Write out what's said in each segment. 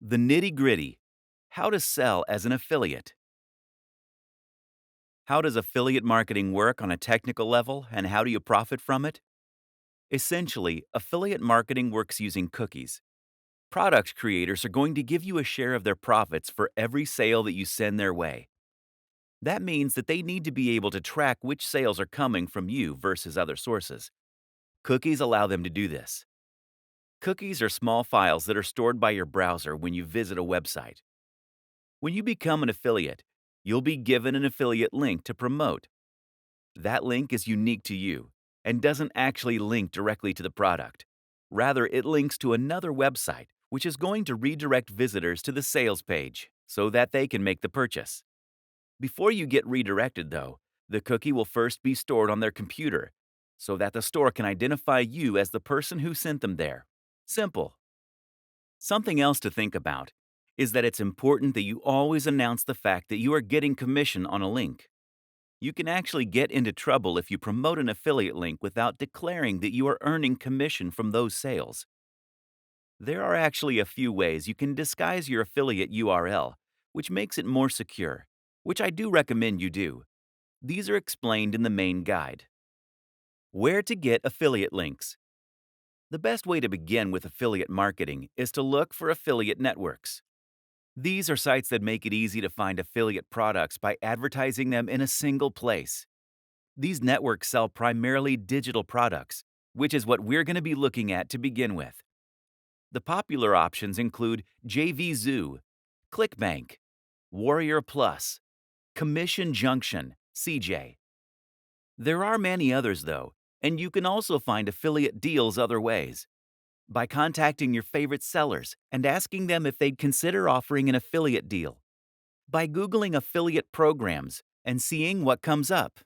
The nitty-gritty. How to sell as an affiliate. How does affiliate marketing work on a technical level, and how do you profit from it? Essentially, affiliate marketing works using cookies. Product creators are going to give you a share of their profits for every sale that you send their way. That means that they need to be able to track which sales are coming from you versus other sources. Cookies allow them to do this. Cookies are small files that are stored by your browser when you visit a website. When you become an affiliate, you'll be given an affiliate link to promote. That link is unique to you and doesn't actually link directly to the product. Rather, it links to another website, which is going to redirect visitors to the sales page so that they can make the purchase. Before you get redirected, though, the cookie will first be stored on their computer so that the store can identify you as the person who sent them there. Simple. Something else to think about is that it's important that you always announce the fact that you are getting commission on a link. You can actually get into trouble if you promote an affiliate link without declaring that you are earning commission from those sales. There are actually a few ways you can disguise your affiliate URL, which makes it more secure, which I do recommend you do. These are explained in the main guide. Where to get affiliate links. The best way to begin with affiliate marketing is to look for affiliate networks. These are sites that make it easy to find affiliate products by advertising them in a single place. These networks sell primarily digital products, which is what we're going to be looking at to begin with. The popular options include JVZoo, ClickBank, Warrior Plus, Commission Junction, CJ. There are many others, though, and you can also find affiliate deals other ways. By contacting your favorite sellers and asking them if they'd consider offering an affiliate deal. By Googling affiliate programs and seeing what comes up.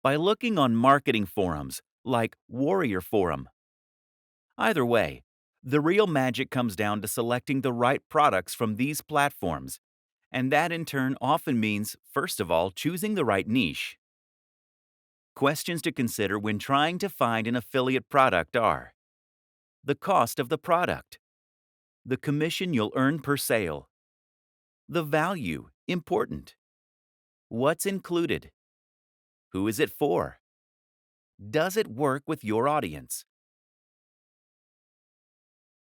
By looking on marketing forums like Warrior Forum. Either way, the real magic comes down to selecting the right products from these platforms, and that in turn often means, first of all, choosing the right niche. Questions to consider when trying to find an affiliate product are: the cost of the product, the commission you'll earn per sale, the value, important, what's included, who is it for, does it work with your audience,